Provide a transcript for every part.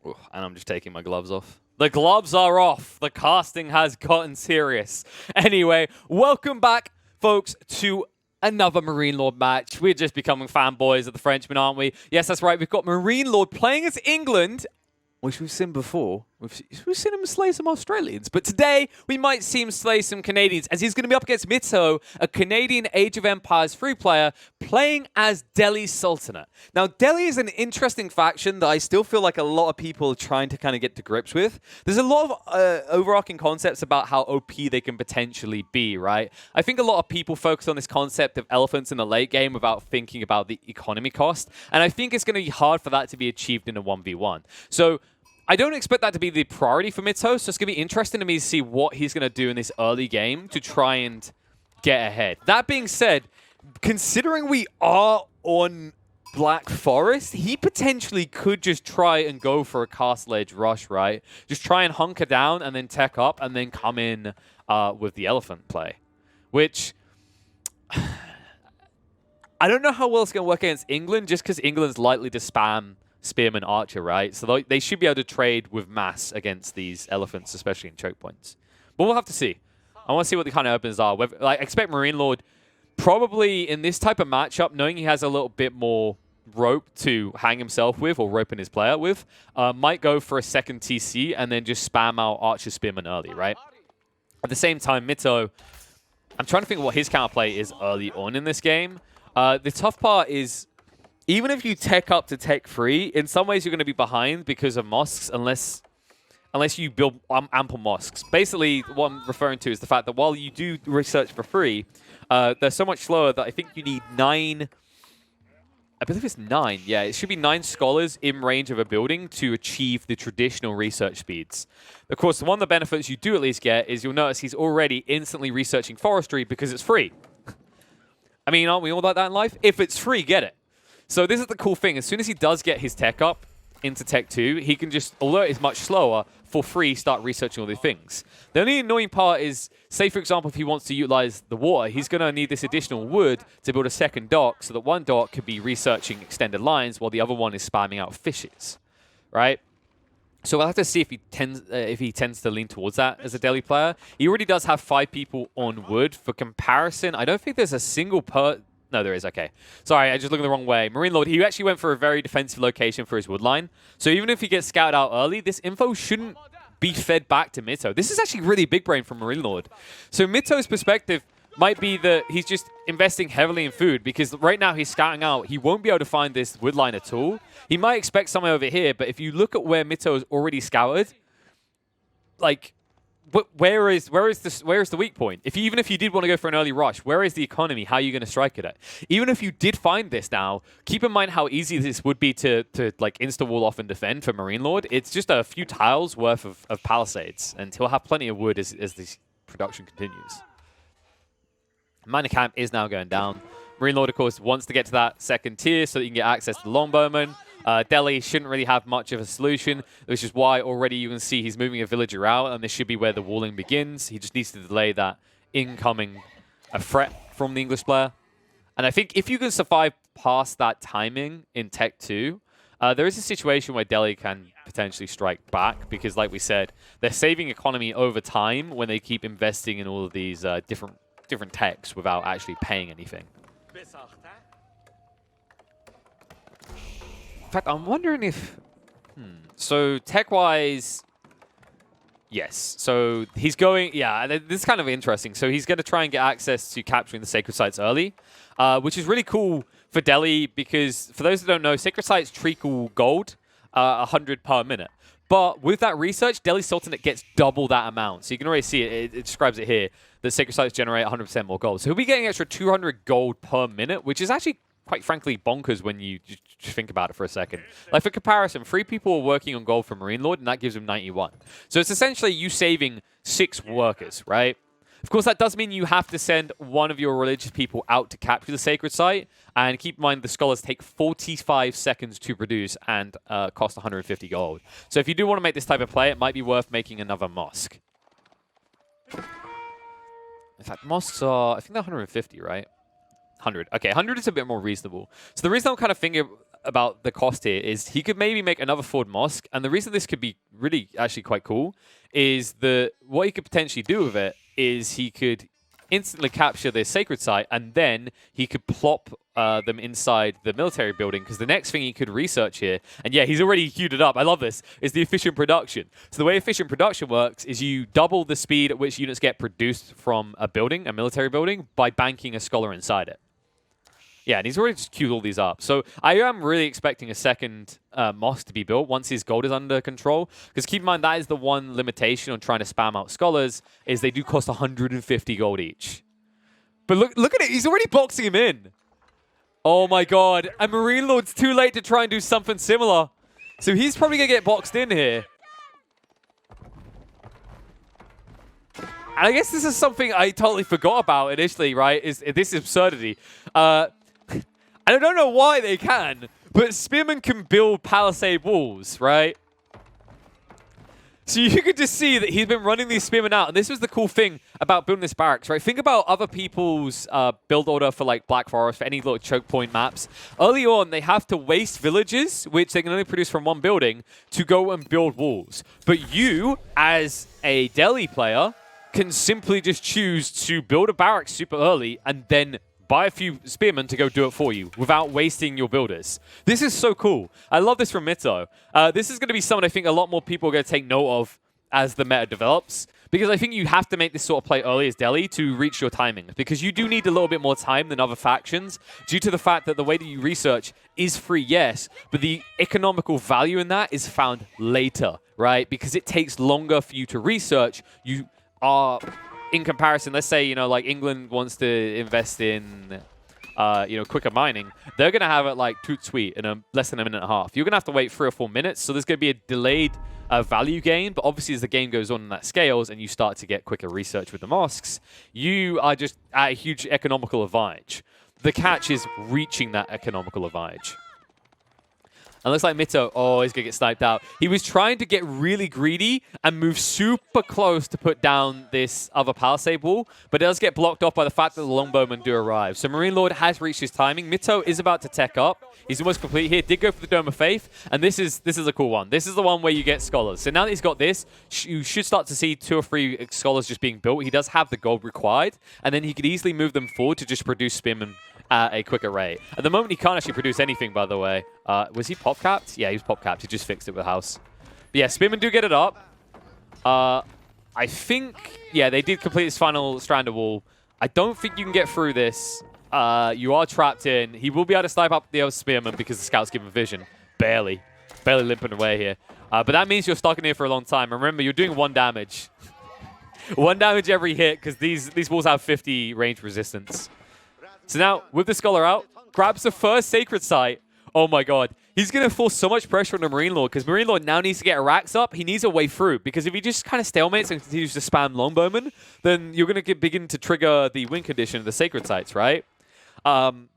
Ooh, and I'm just taking my gloves off. The gloves are off. The casting has gotten serious. Anyway, welcome back, folks, to another MarineLorD match. We're just becoming fanboys of the Frenchman, aren't we? Yes, that's right. We've got MarineLorD playing as England, which we've seen before. We've seen him slay some Australians. But today, we might see him slay some Canadians, as he's going to be up against Mitoe, a Canadian Age of Empires free player, playing as Delhi Sultanate. Now, Delhi is an interesting faction that I still feel like a lot of people are trying to kind of get to grips with. There's a lot of overarching concepts about how OP they can potentially be, right? I think a lot of people focus on this concept of elephants in the late game without thinking about the economy cost. And I think it's going to be hard for that to be achieved in a 1v1. So I don't expect that to be the priority for Mitoe, so it's going to be interesting to me to see what he's going to do in this early game to try and get ahead. That being said, considering we are on Black Forest, he potentially could just try and go for a castle edge rush, right? Just try and hunker down and then tech up and then come in with the elephant play, which I don't know how well it's going to work against England, just because England's likely to spam Spearman Archer, right? So they should be able to trade with mass against these elephants, especially in choke points. But we'll have to see. I want to see what the kind of opens are. I expect MarineLorD probably in this type of matchup, knowing he has a little bit more rope to hang himself with or roping his player with, might go for a second TC and then just spam out Archer Spearman early, right? At the same time, Mitoe, I'm trying to think of what his counterplay is early on in this game. The tough part is, even if you tech up to tech free, in some ways you're going to be behind because of mosques, unless you build ample mosques. Basically, what I'm referring to is the fact that while you do research for free, they're so much slower that I think you need 9... I believe it's 9. Yeah, it should be 9 scholars in range of a building to achieve the traditional research speeds. Of course, one of the benefits you do at least get is you'll notice he's already instantly researching forestry because it's free. I mean, aren't we all like that in life? If it's free, get it. So this is the cool thing. As soon as he does get his tech up into Tech 2, he can just, although it is much slower, for free start researching all these things. The only annoying part is, say for example, if he wants to utilize the water, he's going to need this additional wood to build a second dock, so that one dock could be researching extended lines while the other one is spamming out fishes, right? So we'll have to see if he tends to lean towards that as a Delhi player. He already does have 5 people on wood. For comparison, I don't think there's a single No, there is. Okay. Sorry, I just looked the wrong way. MarineLorD, he actually went for a very defensive location for his wood line. So even if he gets scouted out early, this info shouldn't be fed back to Mitoe. This is actually really big brain from MarineLorD. So Mitoe's perspective might be that he's just investing heavily in food, because right now he's scouting out. He won't be able to find this wood line at all. He might expect somewhere over here, but if you look at where Mitoe's already scouted, like, where is the weak point? Even if you did want to go for an early rush, where is the economy? How are you going to strike it at? Even if you did find this now, keep in mind how easy this would be to like insta-wall off and defend for MarineLorD. It's just a few tiles worth of palisades, and he'll have plenty of wood as this production continues. Miner camp is now going down. MarineLorD, of course, wants to get to that second tier so that you can get access to the longbowman. Delhi shouldn't really have much of a solution, which is why already you can see he's moving a villager out, and this should be where the walling begins. He just needs to delay that incoming threat from the English player. And I think if you can survive past that timing in Tech 2, there is a situation where Delhi can potentially strike back, because like we said, they're saving economy over time when they keep investing in all of these different techs without actually paying anything. In fact, I'm wondering if... So, tech-wise... Yes. So, he's going... Yeah, this is kind of interesting. So, he's going to try and get access to capturing the sacred sites early, which is really cool for Delhi, because for those that don't know, sacred sites trickle gold 100 per minute. But with that research, Delhi Sultanate gets double that amount. So, you can already see it. It describes it here, that sacred sites generate 100% more gold. So, he'll be getting extra 200 gold per minute, which is actually, quite frankly, bonkers when you just think about it for a second. Like, for comparison, 3 people are working on gold for MarineLorD, and that gives them 91. So it's essentially you saving 6 workers, right? Of course, that does mean you have to send one of your religious people out to capture the sacred site, and keep in mind the scholars take 45 seconds to produce and cost 150 gold. So if you do want to make this type of play, it might be worth making another mosque. In fact, mosques are, I think they're 150, right? 100. Okay, 100 is a bit more reasonable. So the reason I'm kind of thinking about the cost here is he could maybe make another forward mosque, and the reason this could be really actually quite cool is what he could potentially do with it is he could instantly capture this sacred site, and then he could plop them inside the military building, because the next thing he could research here, and yeah, he's already queued it up, I love this, is the efficient production. So the way efficient production works is you double the speed at which units get produced from a building, a military building, by banking a scholar inside it. Yeah, and he's already just queued all these up. So I am really expecting a second mosque to be built once his gold is under control. Because keep in mind, that is the one limitation on trying to spam out scholars, is they do cost 150 gold each. But look at it, he's already boxing him in. Oh my god, and MarineLorD's too late to try and do something similar. So he's probably going to get boxed in here. And I guess this is something I totally forgot about initially, right? Is this absurdity. And I don't know why they can, but spearmen can build palisade walls, right? So you could just see that he's been running these spearmen out, and this was the cool thing about building this barracks, right? Think about other people's build order for like Black Forest, for any little choke point maps. Early on, they have to waste villages, which they can only produce from one building, to go and build walls. But you, as a Delhi player, can simply just choose to build a barracks super early and then buy a few spearmen to go do it for you without wasting your builders. This is so cool. I love this from Mitoe. This is going to be something I think a lot more people are going to take note of as the meta develops, because I think you have to make this sort of play early as Delhi to reach your timing, because you do need a little bit more time than other factions due to the fact that the way that you research is free, yes, but the economical value in that is found later, right? Because it takes longer for you to research. You are... in comparison, let's say, like England wants to invest in, quicker mining. They're going to have it like toot sweet in less than a minute and a half. You're going to have to wait 3 or 4 minutes. So there's going to be a delayed value gain. But obviously, as the game goes on and that scales and you start to get quicker research with the mosques, you are just at a huge economical advantage. The catch is reaching that economical advantage. And looks like Mitoe, oh, he's going to get sniped out. He was trying to get really greedy and move super close to put down this other palisade wall, but it does get blocked off by the fact that the longbowmen do arrive. So MarineLorD has reached his timing. Mitoe is about to tech up. He's almost complete here. Did go for the Dome of Faith, and this is a cool one. This is the one where you get scholars. So now that he's got this, you should start to see 2 or 3 scholars just being built. He does have the gold required, and then he could easily move them forward to just produce spearmen at a quicker rate. At the moment, he can't actually produce anything, by the way. Was he pop-capped? Yeah, he was pop-capped. He just fixed it with House. But yeah, spearmen do get it up. I think, yeah, they did complete his final strand of wall. I don't think you can get through this. You are trapped in. He will be able to snipe up the other spearman because the scouts give him vision. Barely. Barely limping away here. But that means you're stuck in here for a long time. Remember, you're doing 1 damage. 1 damage every hit, because these walls have 50 range resistance. So now, with the Scholar out, grabs the first Sacred Site. Oh my god. He's going to force so much pressure on the MarineLorD, because MarineLorD now needs to get a racks up. He needs a way through, because if he just kind of stalemates and continues to spam Longbowman, then you're going to begin to trigger the win condition of the Sacred Sites, right? And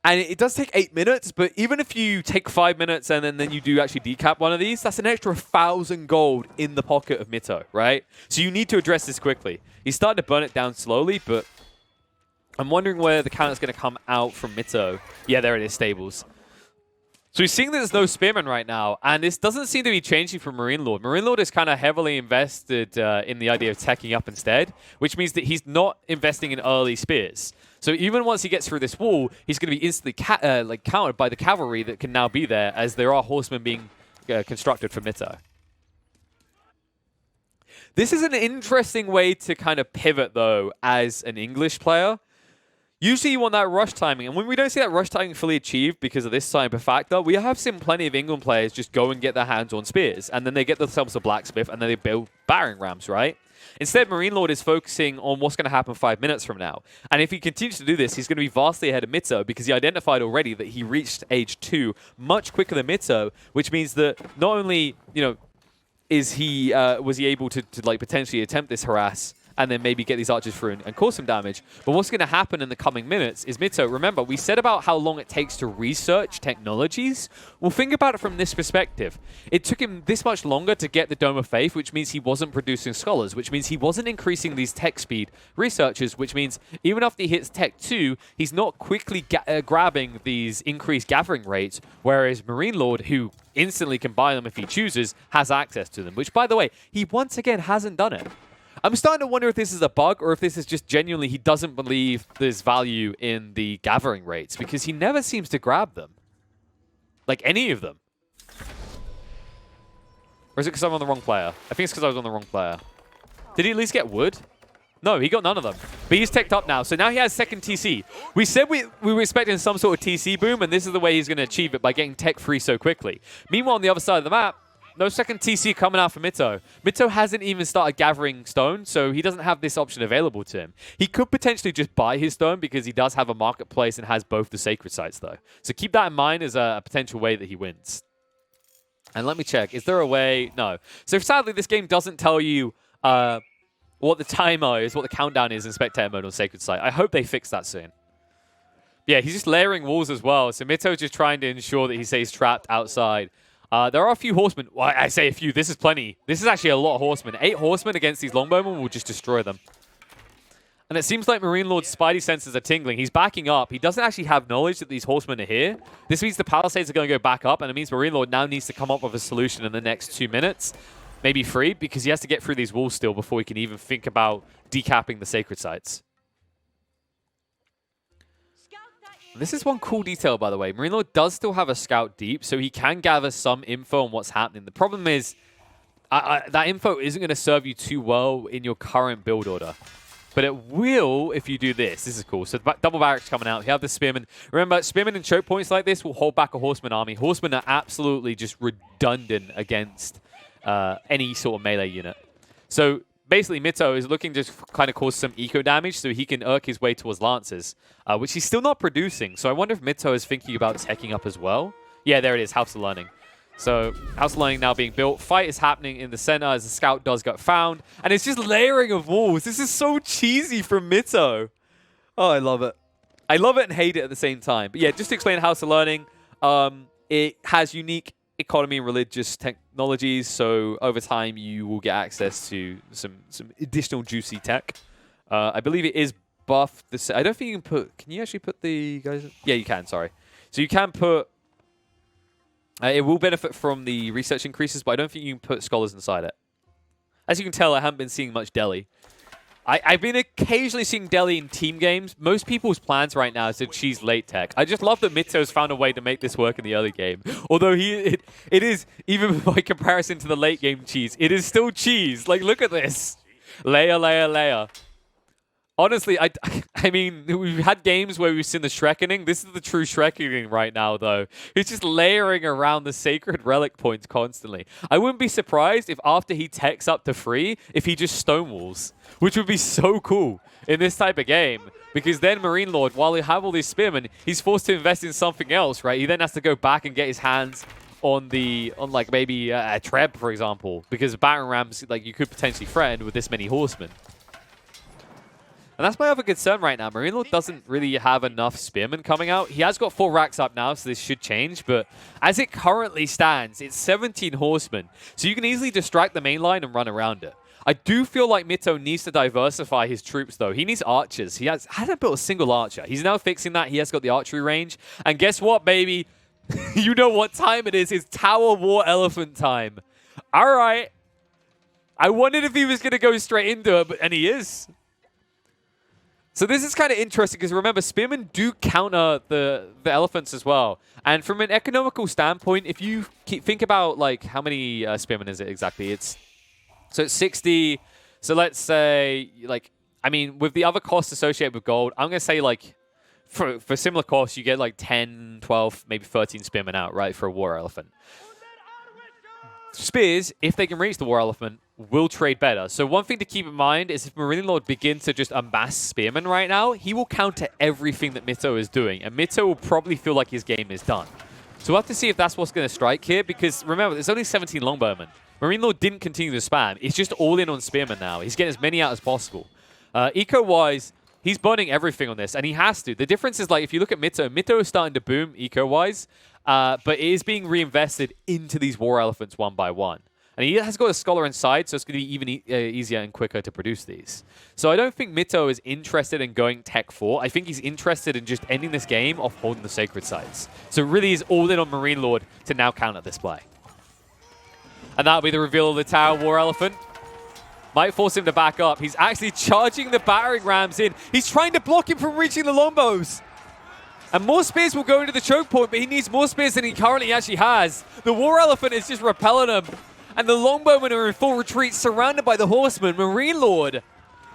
it does take 8 minutes, but even if you take 5 minutes and then you do actually decap one of these, that's an extra 1,000 gold in the pocket of Mitoe, right? So you need to address this quickly. He's starting to burn it down slowly, but I'm wondering where the counter's going to come out from Mitoe. Yeah, there it is, stables. So he's seeing that there's no spearmen right now, and this doesn't seem to be changing for MarineLorD. MarineLorD is kind of heavily invested in the idea of teching up instead, which means that he's not investing in early spears. So even once he gets through this wall, he's going to be instantly countered by the cavalry that can now be there, as there are horsemen being constructed for Mitoe. This is an interesting way to kind of pivot, though, as an English player. Usually you want that rush timing, and when we don't see that rush timing fully achieved because of this cyber factor, we have seen plenty of England players just go and get their hands on spears, and then they get themselves a blacksmith, and then they build battering rams, right? Instead, MarineLorD is focusing on what's going to happen 5 minutes from now. And if he continues to do this, he's going to be vastly ahead of Mitoe, because he identified already that he reached age 2 much quicker than Mitoe, which means that not only, was he able to potentially attempt this harass and then maybe get these archers through and cause some damage. But what's going to happen in the coming minutes is Mitoe, remember, we said about how long it takes to research technologies. Well, think about it from this perspective. It took him this much longer to get the Dome of Faith, which means he wasn't producing scholars, which means he wasn't increasing these tech speed researchers, which means even after he hits Tech 2, he's not quickly grabbing these increased gathering rates, whereas MarineLorD, who instantly can buy them if he chooses, has access to them, which, by the way, he once again hasn't done it. I'm starting to wonder if this is a bug or if this is just genuinely he doesn't believe there's value in the gathering rates, because he never seems to grab them. Like any of them. Or is it because I'm on the wrong player? I think it's because I was on the wrong player. Did he at least get wood? No, he got none of them. But he's teched up now, so now he has second TC. We said we were expecting some sort of TC boom, and this is the way he's going to achieve it, by getting tech free so quickly. Meanwhile, on the other side of the map, no second TC coming out for Mitoe. Mitoe hasn't even started gathering stone, so he doesn't have this option available to him. He could potentially just buy his stone because he does have a marketplace and has both the sacred sites, though. So keep that in mind as a potential way that he wins. And let me check. Is there a way? No. So sadly, this game doesn't tell you what the timer is, what the countdown is in spectator mode on sacred site. I hope they fix that soon. Yeah, he's just layering walls as well. So Mitoe's just trying to ensure that he stays trapped outside. There are a few horsemen. Well, I say a few. This is plenty. This is actually a lot of horsemen. 8 horsemen against these longbowmen will just destroy them. And it seems like MarineLorD's spidey senses are tingling. He's backing up. He doesn't actually have knowledge that these horsemen are here. This means the palisades are going to go back up, and it means MarineLorD now needs to come up with a solution in the next 2 minutes. Maybe 3, because he has to get through these walls still before he can even think about decapping the sacred sites. This is one cool detail, by the way. MarineLorD does still have a scout deep, so he can gather some info on what's happening. The problem is that info isn't going to serve you too well in your current build order. But it will if you do this. This is cool. So double barracks coming out. You have the spearmen. Remember, spearmen and choke points like this will hold back a horseman army. Horsemen are absolutely just redundant against any sort of melee unit. So basically, Mitoe is looking to kind of cause some eco damage so he can irk his way towards Lancers, which he's still not producing. So I wonder if Mitoe is thinking about teching up as well. Yeah, there it is, House of Learning. So House of Learning now being built. Fight is happening in the center as the scout does get found. And it's just layering of walls. This is so cheesy from Mitoe. Oh, I love it. I love it and hate it at the same time. But yeah, just to explain House of Learning, it has unique economy and religious technologies, so over time you will get access to some additional juicy tech. I believe it is buffed. I don't think you can put... Can you actually put the guys... Yeah, you can, sorry. So you can put... it will benefit from the research increases, but I don't think you can put scholars inside it. As you can tell, I haven't been seeing much Delhi. I've been occasionally seeing Delhi in team games. Most people's plans right now is to cheese late tech. I just love that Mitoe's found a way to make this work in the early game. Although it is, even by comparison to the late game cheese, it is still cheese. Like, look at this. Layer, layer, layer. Honestly, I mean, we've had games where we've seen the Shrekkening. This is the true Shrekkening right now, though. It's just layering around the sacred relic points constantly. I wouldn't be surprised if after he techs up to 3, if he just stonewalls, which would be so cool in this type of game. Because then MarineLorD, while he have all these spearmen, he's forced to invest in something else, right? He then has to go back and get his hands on like maybe a Treb, for example, because battering rams, like, you could potentially threaten with this many horsemen. And that's my other concern right now. MarineLorD doesn't really have enough spearmen coming out. He has got 4 racks up now, so this should change. But as it currently stands, it's 17 horsemen. So you can easily distract the main line and run around it. I do feel like Mitoe needs to diversify his troops, though. He needs archers. He hasn't built a single archer. He's now fixing that. He has got the archery range. And guess what, baby? You know what time it is. It's Tower War Elephant time. All right. I wondered if he was going to go straight into it, and he is. So this is kind of interesting because remember, spearmen do counter the elephants as well. And from an economical standpoint, if you think about like how many spearmen is it exactly? It's 60. So let's say like, I mean, with the other costs associated with gold, I'm going to say like for similar costs, you get like 10, 12, maybe 13 spearmen out, right, for a war elephant. Spears, if they can reach the war elephant, will trade better. So one thing to keep in mind is if MarineLorD begins to just amass spearmen right now, he will counter everything that Mitoe is doing. And Mitoe will probably feel like his game is done. So we'll have to see if that's what's going to strike here, because remember, there's only 17 Longbowmen. MarineLorD didn't continue to spam. He's just all in on Spearman now. He's getting as many out as possible. Eco-wise, he's burning everything on this, and he has to. The difference is, like, if you look at Mitoe, Mitoe is starting to boom eco-wise, but it is being reinvested into these War Elephants one by one. And he has got a Scholar inside, so it's going to be even easier and quicker to produce these. So I don't think Mitoe is interested in going Tech 4. I think he's interested in just ending this game off holding the Sacred Sites. So it really is all in on MarineLorD to now counter this play. And that'll be the reveal of the Tower War Elephant. Might force him to back up. He's actually charging the battering rams in. He's trying to block him from reaching the longbows. And more spears will go into the choke point, but he needs more spears than he currently actually has. The War Elephant is just repelling him. And the Longbowmen are in full retreat, surrounded by the Horsemen. MarineLorD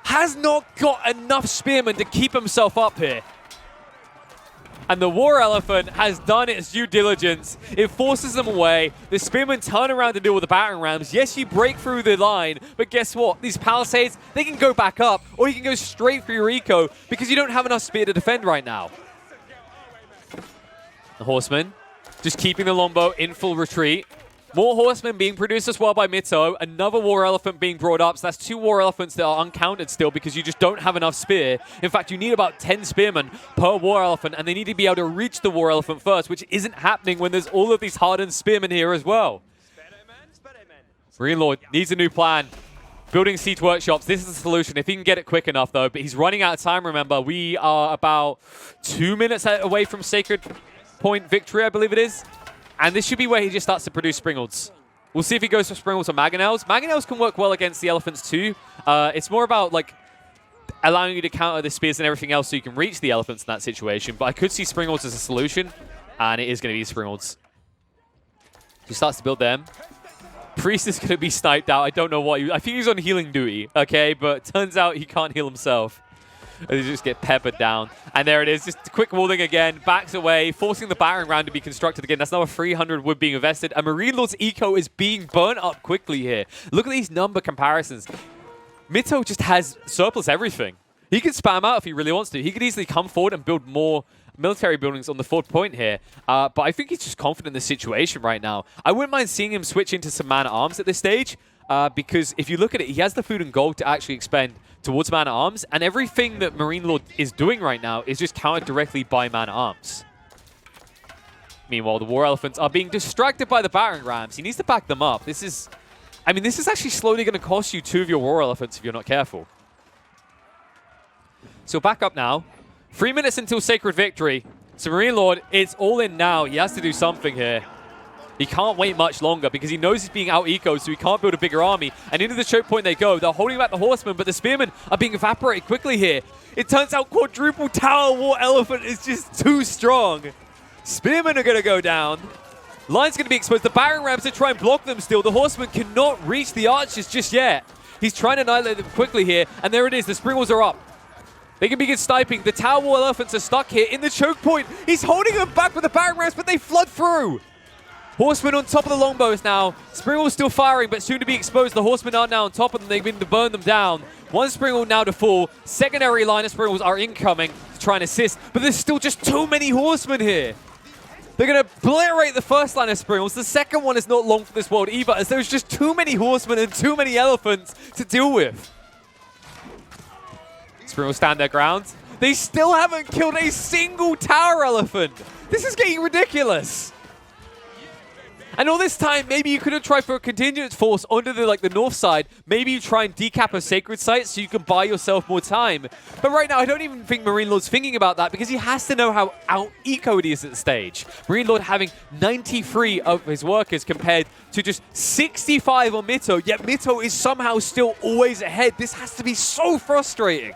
has not got enough Spearmen to keep himself up here. And the War Elephant has done its due diligence. It forces them away. The Spearmen turn around to deal with the battering rams. Yes, you break through the line, but guess what? These Palisades, they can go back up, or you can go straight for your eco, because you don't have enough spear to defend right now. The Horsemen just keeping the Longbow in full retreat. More Horsemen being produced as well by Mitoe. Another War Elephant being brought up. So that's 2 War Elephants that are uncounted still because you just don't have enough spear. In fact, you need about 10 Spearmen per War Elephant, and they need to be able to reach the War Elephant first, which isn't happening when there's all of these hardened Spearmen here as well. MarineLorD needs a new plan. Building siege workshops, this is the solution if he can get it quick enough though, but he's running out of time, remember. We are about 2 minutes away from Sacred Point victory, I believe it is. And this should be where he just starts to produce Springolds. We'll see if he goes for Springolds or Mangonels. Mangonels can work well against the Elephants too. It's more about like allowing you to counter the spears and everything else so you can reach the Elephants in that situation. But I could see Springolds as a solution, and it is going to be Springolds. He starts to build them. Priest is going to be sniped out. I don't know what. I think he's on healing duty, okay? But turns out he can't heal himself. They just get peppered down. And there it is. Just a quick walling again. Backs away, forcing the battering ram to be constructed again. That's another 300 wood being invested. And MarineLorD's eco is being burnt up quickly here. Look at these number comparisons. Mitoe just has surplus everything. He can spam out if he really wants to. He could easily come forward and build more military buildings on the forward point here. But I think he's just confident in the situation right now. I wouldn't mind seeing him switch into some man-at-arms at this stage. Because if you look at it, he has the food and gold to actually expend towards man-at-arms, and everything that MarineLorD is doing right now is just countered directly by man-at-arms. Meanwhile, the War Elephants are being distracted by the battering rams. He needs to back them up. This is, I mean, this is actually slowly going to cost you 2 of your War Elephants if you're not careful. So back up now. 3 minutes until Sacred Victory. So MarineLorD, it's all in now. He has to do something here. He can't wait much longer because he knows he's being out-ecoed, so he can't build a bigger army. And into the choke point they go. They're holding back the Horsemen, but the Spearmen are being evaporated quickly here. It turns out quadruple Tower War Elephant is just too strong. Spearmen are going to go down. Line's going to be exposed. The battering rams are trying to block them still. The Horsemen cannot reach the archers just yet. He's trying to annihilate them quickly here. And there it is. The Springwalls are up. They can begin sniping. The Tower War Elephants are stuck here in the choke point. He's holding them back with the battering rams, but they flood through. Horsemen on top of the longbows now. Springwall still firing, but soon to be exposed. The Horsemen are now on top of them. They've been to burn them down. One Springwall now to fall. Secondary line of Springwalls are incoming to try and assist, but there's still just too many Horsemen here. They're going to obliterate the first line of Springwalls. The second one is not long for this world either, as there's just too many Horsemen and too many Elephants to deal with. Springwalls stand their ground. They still haven't killed a single Tower Elephant. This is getting ridiculous. And all this time, maybe you could have tried for a contingent force onto the north side. Maybe you try and decap a sacred site so you can buy yourself more time. But right now, I don't even think MarineLorD's thinking about that because he has to know how out-ecoed he is at the stage. MarineLorD having 93 of his workers compared to just 65 on Mitoe, yet Mitoe is somehow still always ahead. This has to be so frustrating.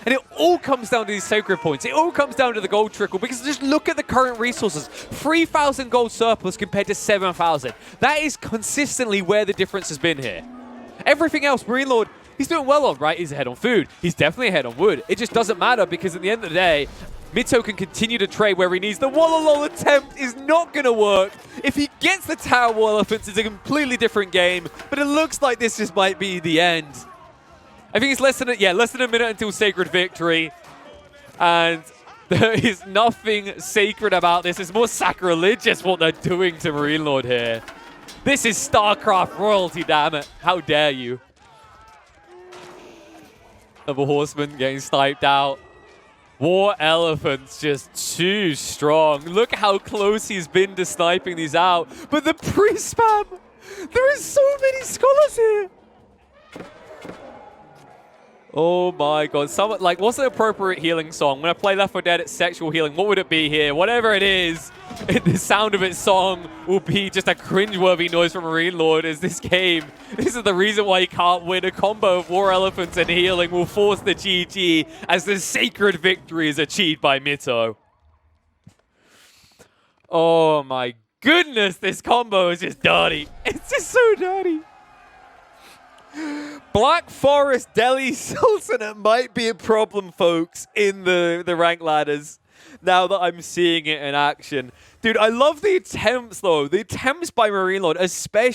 And it all comes down to these sacred points. It all comes down to the gold trickle because just look at the current resources. 3,000 gold surplus compared to 7,000. That is consistently where the difference has been here. Everything else, MarineLorD, he's doing well on, right? He's ahead on food. He's definitely ahead on wood. It just doesn't matter because at the end of the day, Mitoe can continue to trade where he needs. The Wallalol attempt is not going to work. If he gets the Tower War Elephants, it's a completely different game. But it looks like this just might be the end. I think it's less than a minute until Sacred Victory. And There is nothing sacred about this. It's more sacrilegious what they're doing to MarineLorD here. This is StarCraft royalty, damn it. How dare you? Of a horseman getting sniped out. War Elephant's just too strong. Look how close he's been to sniping these out. But the pre-spam! There is so many scholars here! Oh my god. Someone, like, what's the appropriate healing song? When I play Left 4 Dead, it's sexual healing. What would it be here? Whatever it is, the sound of its song will be just a cringeworthy noise from MarineLorD as this game. This is the reason why you can't win. A combo of War Elephants and healing will force the GG as the sacred victory is achieved by Mitoe. Oh my goodness, this combo is just dirty. It's just so dirty. Black Forest Delhi Sultanate might be a problem, folks, in the rank ladders. Now that I'm seeing it in action. Dude, I love the attempts, though. The attempts by MarineLorD, especially